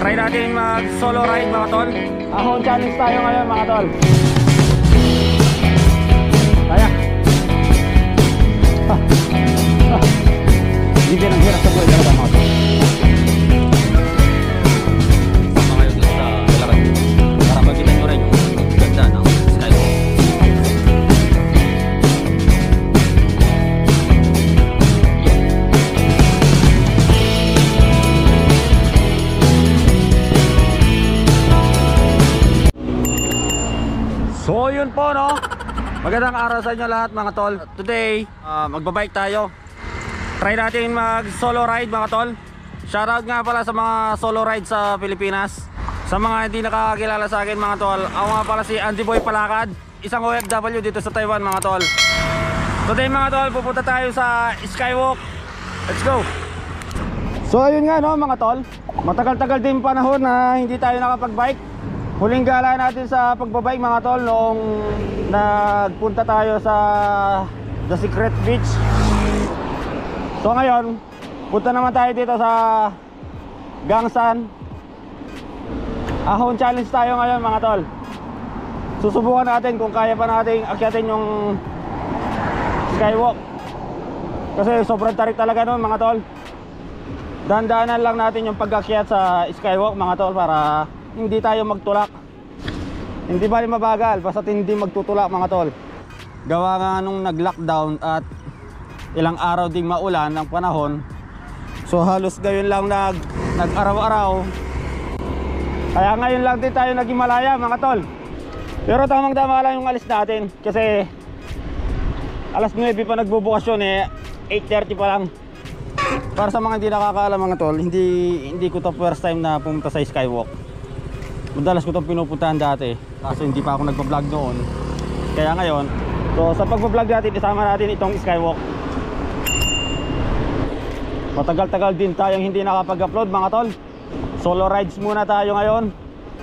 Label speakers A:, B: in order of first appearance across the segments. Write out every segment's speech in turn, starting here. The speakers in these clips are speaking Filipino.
A: Try natin mag solo ride mga tol. Ahon challenge tayo ngayon mga tol. Kaya hindi din ang hirap sa buhay talaga mga tol. Sama kayo dun sa galaran para makita nyo rin yung ganda ng skywalk. So yun po no, magandang araw sa inyo lahat mga tol. Today magbabike tayo. Try natin mag solo ride mga tol. Shoutout nga pala sa mga solo ride sa Pilipinas. Sa mga hindi nakakakilala sa akin mga tol, ako nga pala si Andy Boy Palakad, isang OFW dito sa Taiwan mga tol. Today mga tol, pupunta tayo sa skywalk. Let's go. So ayun nga no mga tol, matagal-tagal din panahon na hindi tayo nakapag-bike. Huling gala natin sa pagbabike mga tol noong nagpunta tayo sa The Secret Beach. So ngayon, punta naman tayo dito sa Gangsan. Ahon challenge tayo ngayon mga tol. Susubukan natin kung kaya pa natin akyatin yung skywalk. Kasi sobrang tarik talaga nun mga tol. Dahan-dahanan lang natin yung pag-akyat sa skywalk mga tol para hindi tayo magtulak. Hindi bali mabagal, basta hindi magtutulak mga tol. Gawa nga nung nag-lockdown at ilang araw ding maulan ng panahon. So halos gayon lang nag-araw-araw. Kaya ngayon lang din tayo nag-Himalaya mga tol. Pero tamang-tama lang yung alis natin. Kasi alas 9 pa nagbubukas yun 8:30 pa lang. Para sa mga hindi nakakaalam mga tol, hindi ko to first time na pumunta sa skywalk. Madalas ko itong pinupuntahan dati, kaso hindi pa ako nagpa-vlog noon. Kaya ngayon, so sa pagpa-vlog natin, isama natin itong skywalk. Matagal-tagal din tayong hindi nakapag-upload mga tol. Solo rides muna tayo ngayon.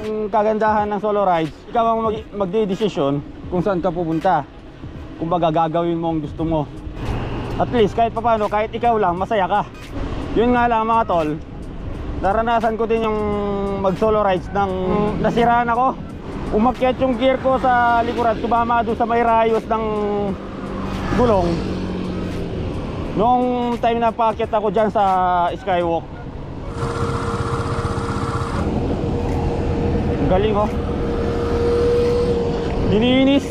A: Ang kagandahan ng solo rides, ikaw ang magde-decision kung saan ka pupunta. Kung baga gagawin mo ang gusto mo. At least kahit paano, kahit ikaw lang, masaya ka. Yun nga lang mga tol, naranasan ko din yung mag solo rides nang nasiraan ako. Umakyat yung gear ko sa likuran, tumama doon sa may rayos ng gulong. Noong time na paakyat ako dyan sa skywalk. Galing oh. Lininis.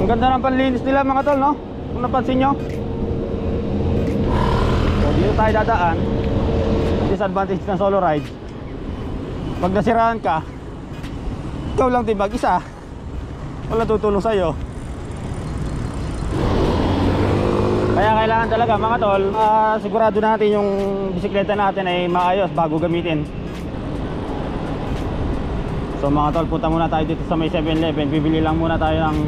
A: Ang ganda ng panlinis nila mga tol no, kung napansin nyo. So dito tayo dadaan. Disadvantage ng solo ride, pag nasiraan ka, ikaw lang din mag-isa, wala tutulong sa'yo. Kaya kailangan talaga mga tol, sigurado natin yung bisikleta natin ay maayos bago gamitin. So mga tol, punta muna tayo dito sa may 7-Eleven. Bibili lang muna tayo ng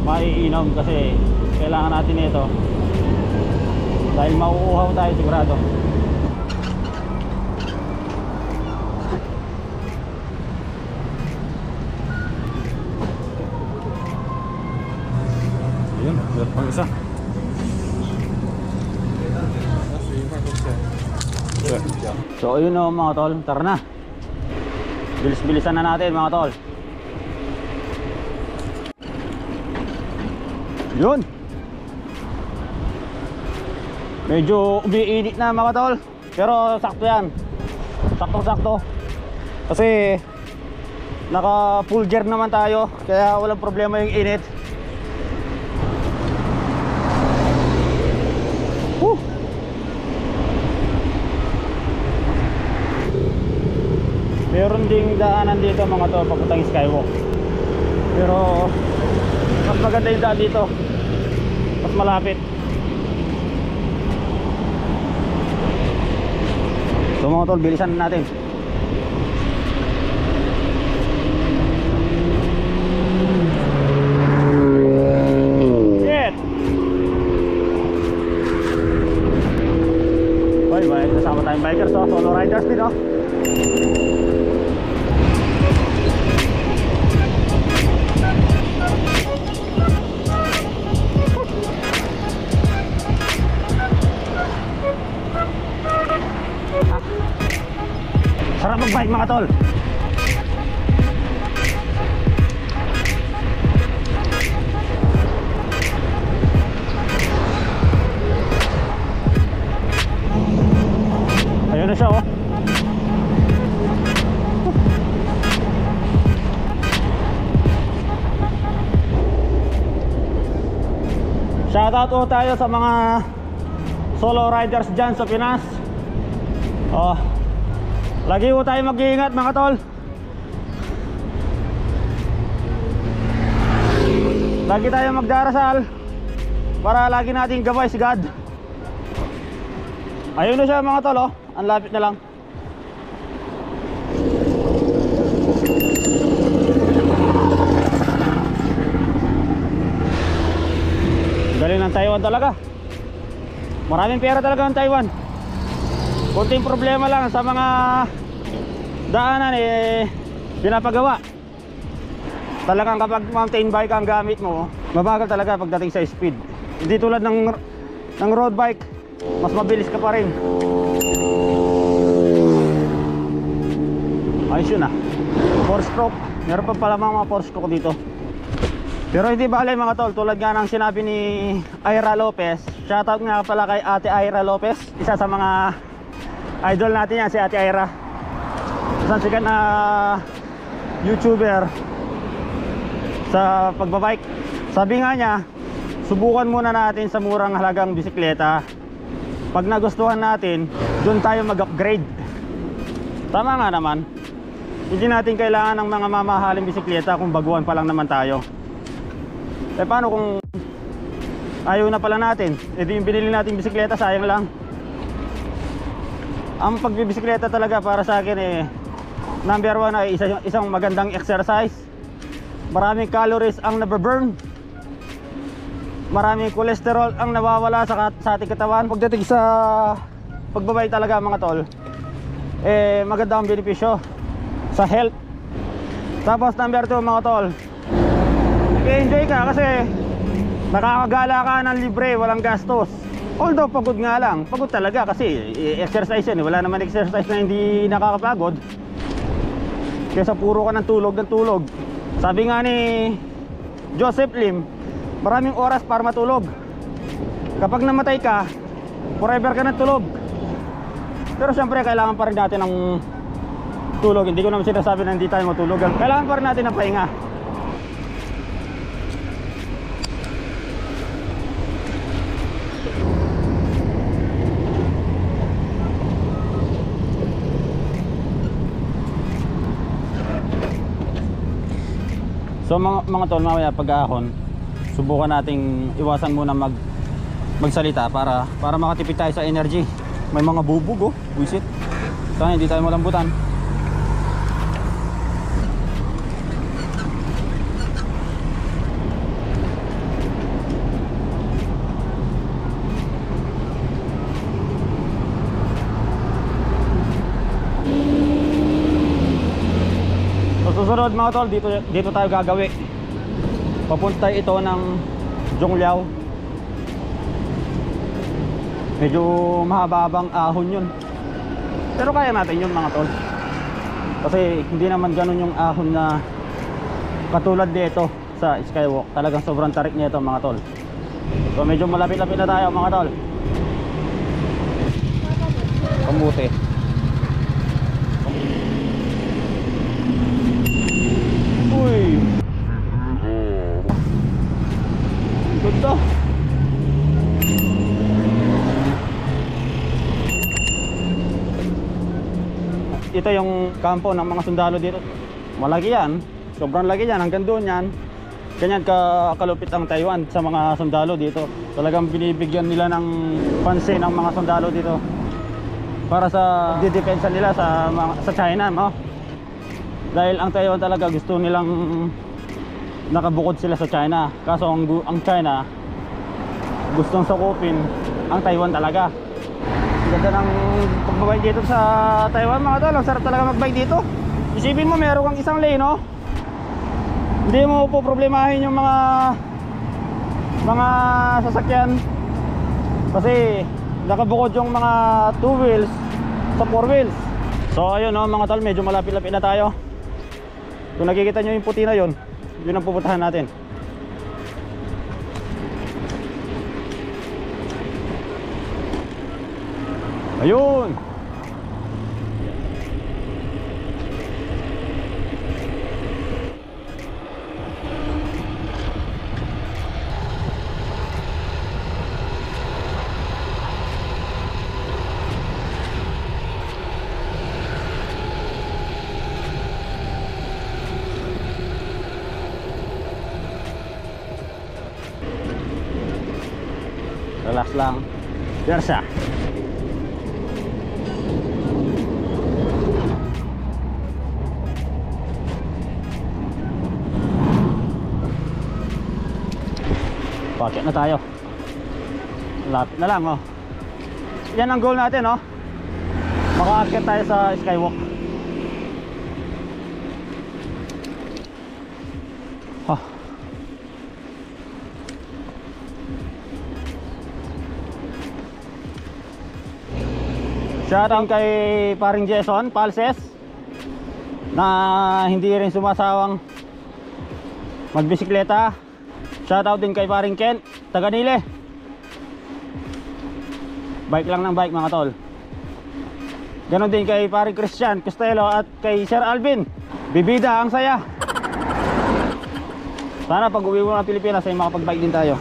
A: maiinom kasi kailangan natin ito dahil mauuhaw tayo sigurado. Ayun, meron pang isa. So ayun o mga tol, tara na. Bilis-bilisan na natin mga tol. Yun. Medyo umiinit na mga tol, pero sakto yan. Saktong-sakto. Kasi naka full gear naman tayo, kaya walang problema yung init. Meron ding daanan dito mga tol papuntang skywalk. Pero mas maganda yung daan dito, mas malapit. So mga tol, bilisan natin. Shit! Bye bye, kasama tayong bikers solo riders din Sarap mag-bike mga tol. Ayun na siya oh. Shoutout po tayo sa mga solo riders dyan sa Pinas. Oh, lagi po tayo mag-iingat mga tol. Lagi tayo magdarasal para lagi nating gabay si God. Ayun na siya mga tol oh. Ang lapit na lang. Galing ng Taiwan talaga. Maraming pera talaga ng Taiwan. Kunting problema lang sa mga daanan pinapagawa. Talagang kapag mountain bike ang gamit mo, mabagal talaga pagdating sa speed. Hindi tulad ng road bike, mas mabilis ka pa rin. Ayos yun ah. 4 stroke. Meron pa pala mga 4 stroke dito. Pero hindi bale mga tol, tulad nga ng sinabi ni Ira Lopez. Shoutout nga pala kay Ate Ira Lopez. Isa sa mga idol natin yan, si Ate Ira. Isang sikat na YouTuber sa pagbabike. Sabi nga niya, subukan muna natin sa murang halagang bisikleta. Pag nagustuhan natin, doon tayo mag-upgrade. Tama nga naman. Hindi natin kailangan ng mga mamahaling bisikleta kung baguhan pa lang naman tayo. Eh paano kung ayaw na pala natin? Eh di yung binili natin bisikleta, sayang lang. Ang pagbibisikleta talaga para sa akin number 1 ay isang magandang exercise. Maraming calories ang nababurn. Maraming cholesterol ang nawawala sa ating katawan. Pagdating sa pagbabay talaga mga tol, maganda ang benepisyo sa health. Tapos number 2 mga tol, enjoy ka kasi nakakagala ka ng libre, walang gastos. Although pagod nga lang, pagod talaga kasi exercise yan. Wala naman exercise na hindi nakakapagod. Kesa puro ka ng tulog. Sabi nga ni Joseph Lim, maraming oras para matulog. Kapag namatay ka, forever ka ng tulog. Pero syempre kailangan pa rin natin ng tulog. Hindi ko naman sinasabi na hindi tayo matulog. Kailangan pa rin natin ng pahinga. So mga tol, mamaya pag-ahon, subukan nating iwasan muna magsalita para makatipid tayo sa energy. May mga bubog oh, buisit. Sana hindi tayo malambutan. Susunod mga tol, dito tayo gagawi. Papunta ito ng Zhongliao. Medyo mahaba-habang ahon yun. Pero kaya natin yun mga tol. Kasi hindi naman ganun yung ahon na katulad dito sa Skywalk. Talagang sobrang tarik nito mga tol. So medyo malapit-lapit na tayo mga tol. Kamuti. Uy, ganda. Ito yung kampo ng mga sundalo dito. Malaki yan, sobrang laki yan, hanggang doon yan. Ganyan kalupit ang Taiwan sa mga sundalo dito. Talagang binibigyan nila ng pansin ng mga sundalo dito para sa didepensa nila sa China, no? Dahil ang Taiwan talaga gusto nilang nakabukod sila sa China. Kaso ang China gustong sakupin ang Taiwan talaga. Ganda ng pagbabike dito sa Taiwan mga tol. Ang sarap talaga magbike dito. Isipin mo meron kang isang lane, no? Hindi mo po problemahin yung mga sasakyan kasi nakabukod yung mga 2 wheels sa 4 wheels. So ayun no mga tol, medyo malapit-lapit na tayo. Kung nakikita nyo yung puti na yun, yun ang pupuntahan natin. Ayun. Relax lang. There's siya. Pakit na tayo. Lapit na lang, oh. Yan ang goal natin, oh. Makaakyat tayo sa skywalk. Oh. Shoutout kay paring Jason Palses na hindi rin sumasawang magbisikleta. Shoutout din kay paring Ken taga Nile. Bike lang ng bike mga tol. Ganon din kay paring Christian Costello at kay Sir Alvin. Bibida ang saya. Sana pag uwi mo ng Pilipinas ay makapag-bike din tayo.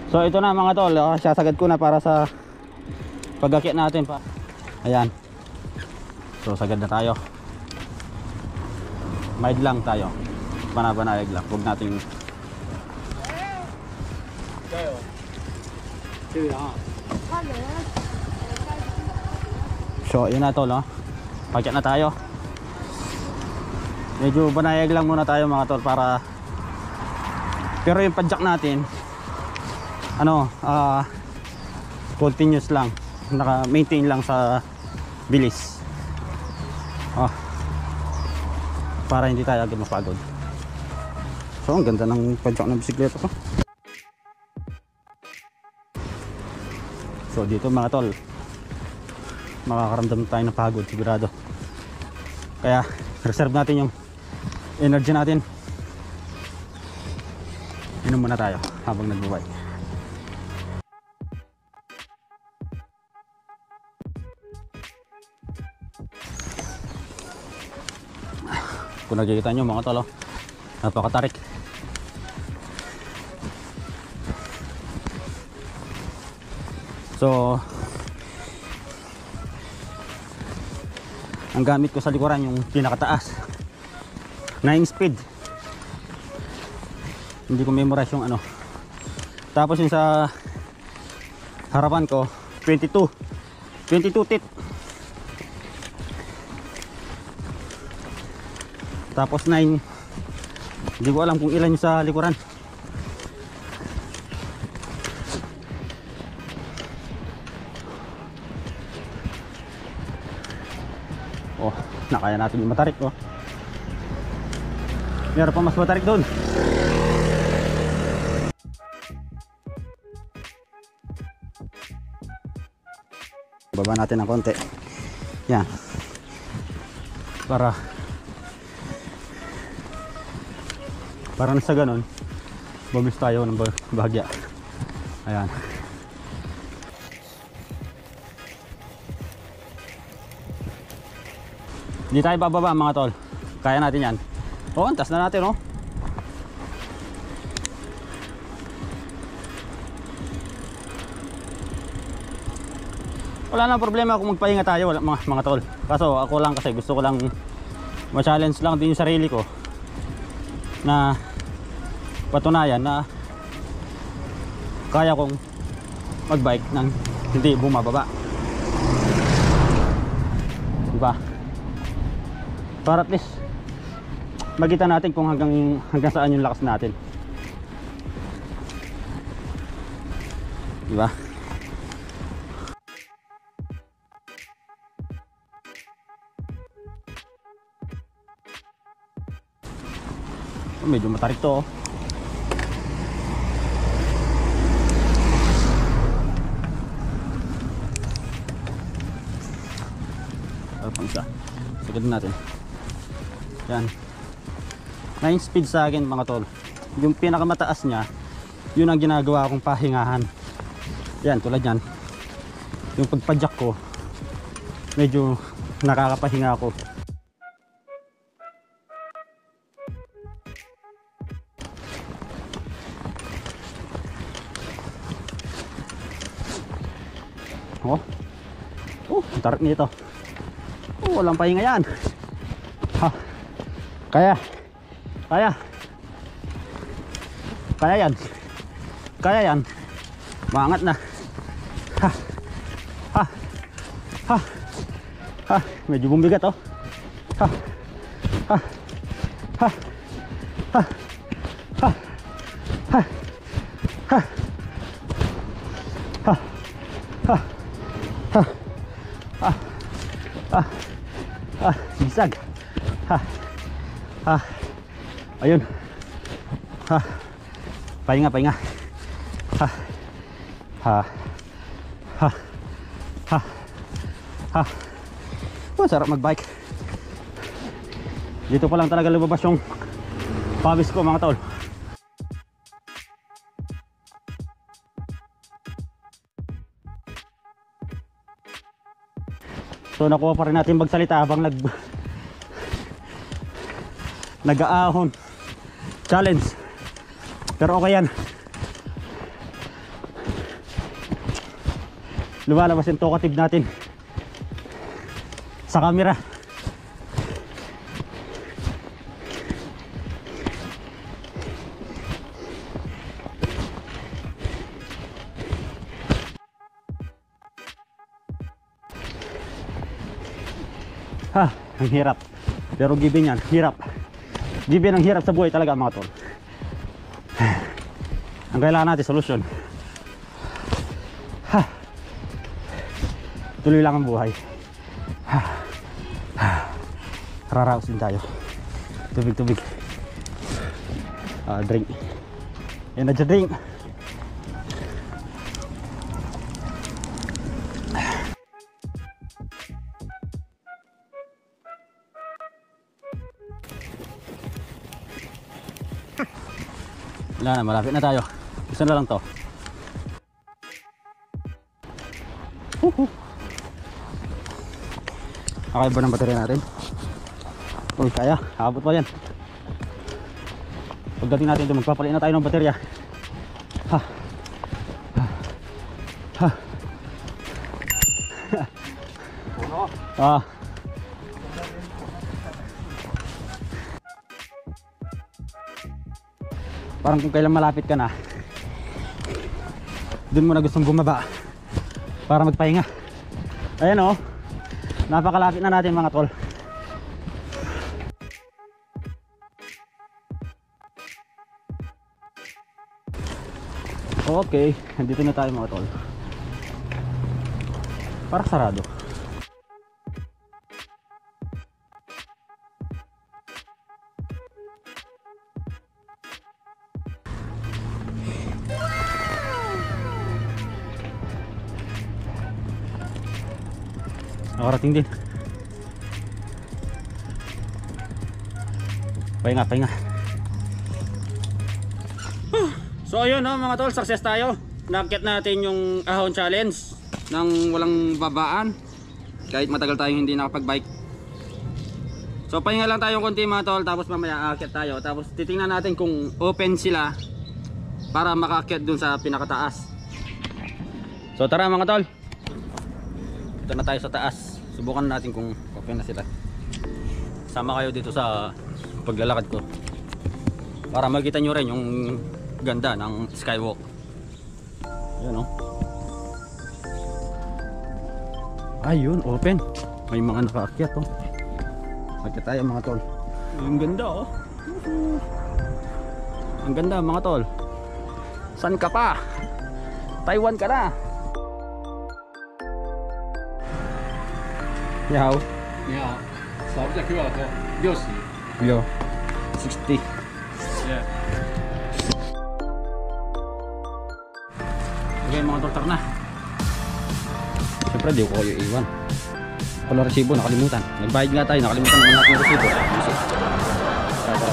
A: So ito na mga tol, sasagad ko na para sa pag-akyat natin pa. Ayan. So sagad na tayo. Maid lang tayo. Banabanayag lang. Huwag nating so yun na tol, no? Pag-akyat na tayo. Medyo banayag lang muna tayo mga tol para pero yung padjak natin ano, continuous lang, naka-maintain lang sa bilis. Para hindi tayo agad mapagod. So ang ganda ng padjak ng bisikleta ko. So dito mga tol, makakaramdam tayo ng pagod sigurado. Kaya reserve natin yung energy natin. Inom muna tayo habang nagbabike. Kung nakikita nyo mga tol, napakatarik. So ang gamit ko sa likuran yung pinakataas 9 speed. Hindi ko memorize yung ano. Tapos yung sa harapan ko 22 tit. Tapos 9. Hindi ko alam kung ilan yung sa likuran. Oh, nakaya natin yung matarik, oh. Meron pa mas matarik doon. Baba natin ng konti. Yan. Para na sa ganun, bumis tayo ng bahagya. Ayan. Hindi tayo bababa mga tol. Kaya natin yan. O, antas na natin, oh. Wala nang problema kung magpahinga tayo mga tol. Kaso ako lang kasi gusto ko lang ma-challenge lang din yung sarili ko na patunayan na kaya kong magbike nang hindi bumababa. Diba? Para at least makita natin kung hanggang saan yung lakas natin. Diba? Medyo matarik to, oh. isa. Sagad natin. Yan. 9 speed sa akin mga tol. Yung pinakamataas niya, yun ang ginagawa kong pahingahan. Yan, tulad yan. Yung pagpadyak ko, medyo nakakapahinga ako. Ang tarik nito. Walang pahinga yan. Ha. Kaya yan. Kaya yan. Maangat na. Ha. Ha. Ha. Ha. Medyo bumigat oh. Ha. Ha. Ha. Ha. Ha. Ha. Ha. Ha. Ha. Ha. Bisag. Ayun. Pahinga. Sarap magbike. Dito pa lang talaga lumabas yung pawis ko mga tol. So nakuha pa rin natin magsalita habang nag-aahon challenge, pero okay yan. Lumalabas yung talkative natin sa camera. Ang hirap. Pero given yan, hirap. Given ang hirap sa buhay talaga mga tol. Ang kailangan natin solusyon. Tuloy lang ang buhay. Raraos din tayo. Tubig. Drink. Energy drink. Wala na, malapit na tayo. Gusto na lang to. Okay ba ng baterya natin? Uy, kaya. Habot pa yan. Pagdating natin ito, magpapalit na tayo ng baterya. Parang kung kailan malapit ka na, dun mo na gustong bumaba para magpahinga. Ayan o, napakalapit na natin mga tol. Okay, nandito na tayo mga tol. Parang sarado. Nakarating din. Pahinga. So ayun no, mga tol, success tayo. Naakyat natin yung ahon challenge nang walang babaan. Kahit matagal tayong hindi nakapag-bike. So pahinga lang tayo konti mga tol, tapos mamaya aakyat tayo. Tapos titingnan natin kung open sila para makaakyat dun sa pinakataas. So tara mga tol. Ito na tayo sa taas. Subukan natin kung open na sila. Sama kayo dito sa paglalakad ko para makita nyo rin yung ganda ng skywalk. Ayan o. Ayun, open. May mga nakaakyat o. Akyat tayo mga tol. Ang ganda o. Ang ganda mga tol. San ka pa? Taiwan ka na. Ni hao.
B: Ni hao. 扫一下 QR code 60.
A: Yo. 60.
B: Yeah.
A: Okay mga tol, tara na. Siyempre di ko kayo iwan. pala resibo, nakalimutan. Nagbayad nga tayo, nakalimutan naman natin yung resibo. Tara.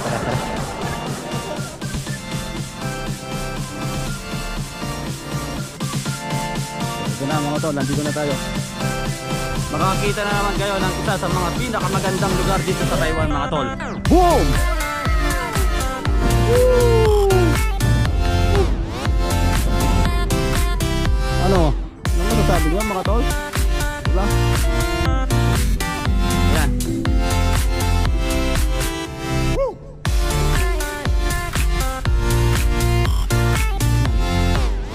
A: Ito na mga tol, nandito na tayo. Makakita na naman kayo ng isa sa mga pinakamagandang lugar dito sa Taiwan mga tol. Boom! Ano? Ano masasabi niyo mga tol? Diba? Ayan.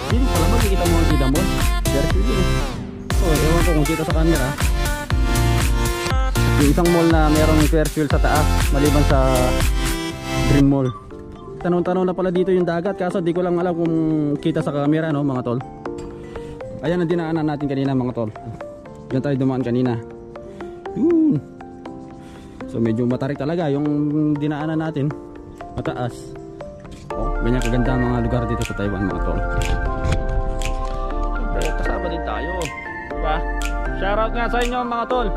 A: Dito pala makikita mo ang kita mo. Ewan ko kung kita sa camera. Yung isang mall na merong Ferris wheel sa taas maliban sa Dream Mall. Tanong-tanong na pala dito yung dagat, kaso di ko lang alam kung kita sa camera, no mga tol. Ayan ang dinaanan natin kanina mga tol. Diyan tayo dumaan kanina. Yun. So medyo matarik talaga yung dinaanan natin. Mataas. Oh, ganyan kaganda ang mga lugar dito sa Taiwan mga tol. Siyempre kasama din tayo, diba? Shoutout nga sa inyo mga tol.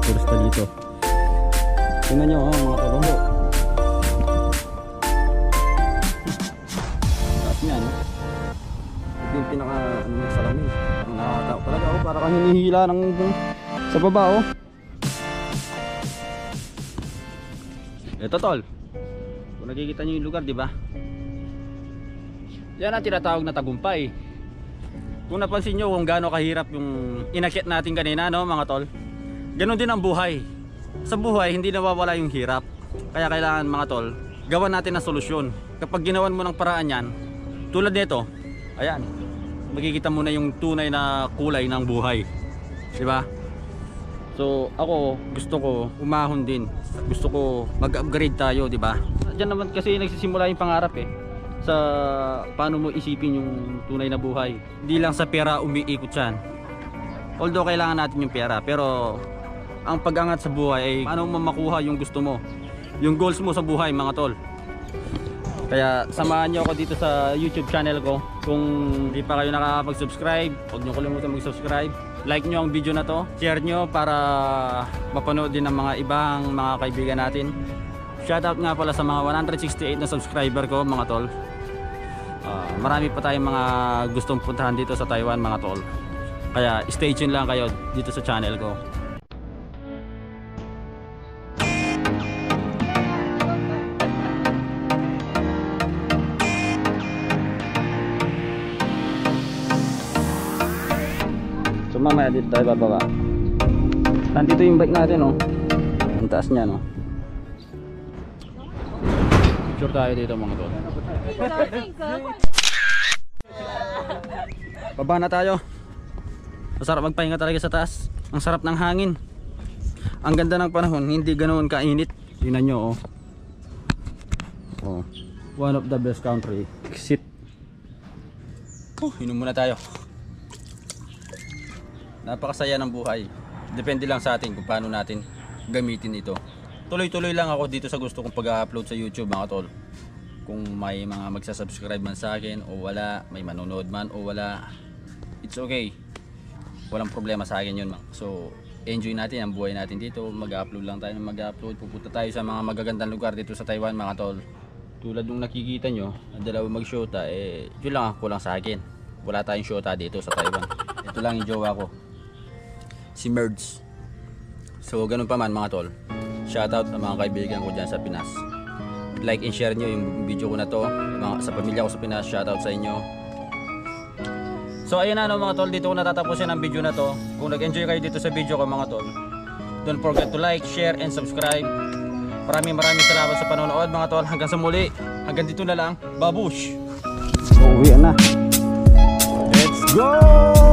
A: Turista dito. Tingnan nyo mga kabambo. Taas niya no? Ito yung pinaka salamin. Ang nakakatawa talaga para kang hinihila ng sa baba Ito tol. Kung nakikita nyo yung lugar, di ba? Yan ang tinatawag na tagumpay. Kung napansin nyo kung gaano kahirap yung inakyat natin kanina, no mga tol. Ganon din ang buhay. Sa buhay hindi nawawala yung hirap. Kaya kailangan mga tol, gawan natin ng solusyon. Kapag ginawan mo ng paraan yan, tulad nito, ayan, makikita mo na yung tunay na kulay ng buhay. Diba? So ako, gusto ko umahon din. Gusto ko mag-upgrade tayo, diba? Diyan naman kasi nagsisimula yung pangarap sa paano mo isipin yung tunay na buhay. Hindi lang sa pera umiikot yan. Although kailangan natin yung pera, pero ang pag-angat sa buhay ay paano mo makuha yung gusto mo, yung goals mo sa buhay mga tol. Kaya samahan nyo ako dito sa YouTube channel ko. Kung hindi pa kayo nakakapag-subscribe, huwag nyo kalimutan mag-subscribe. Like nyo ang video na to, share nyo para mapanood din ng mga ibang mga kaibigan natin. Shoutout nga pala sa mga 168 na subscriber ko mga tol. Marami pa tayong mga gustong puntahan dito sa Taiwan mga tol. Kaya stay tuned lang kayo dito sa channel ko. So mamaya dito tayo bababa. Nandito yung bike natin ang taas niya Picture tayo dito mga tol. Baba na tayo. Masarap magpahinga talaga sa taas. Ang sarap ng hangin. Ang ganda ng panahon, hindi ganoon kainit. Tingnan nyo one of the best country. Exit. Inom muna tayo. Napakasaya ng buhay. Depende lang sa atin kung paano natin gamitin ito. Tuloy-tuloy lang ako dito sa gusto kong pag-upload sa YouTube mga tol. Kung may mga magsasubscribe man sa akin o wala, may manonood man o wala, it's okay. Walang problema sa akin yun. So enjoy natin ang buhay natin dito. Mag-upload lang tayo ng mag-upload. Pupunta tayo sa mga magagandang lugar dito sa Taiwan mga tol. Tulad nung nakikita nyo, ang dalawa mag-shota, yun lang ang kulang sa akin. Wala tayong shota dito sa Taiwan. Ito lang yung jowa ko, si Merds. So ganun pa man mga tol, shoutout sa mga kaibigan ko dyan sa Pinas. Like and share nyo yung video ko na to. Sa pamilya ko sa Pinas, shoutout sa inyo. So ayun na mga tol, dito ko natatapusin ang video na to. Kung nag-enjoy kayo dito sa video ko mga tol, don't forget to like, share and subscribe. Maraming salamat sa panonood mga tol. Hanggang sa muli, hanggang dito na lang. Babush! Uwi na. Let's go!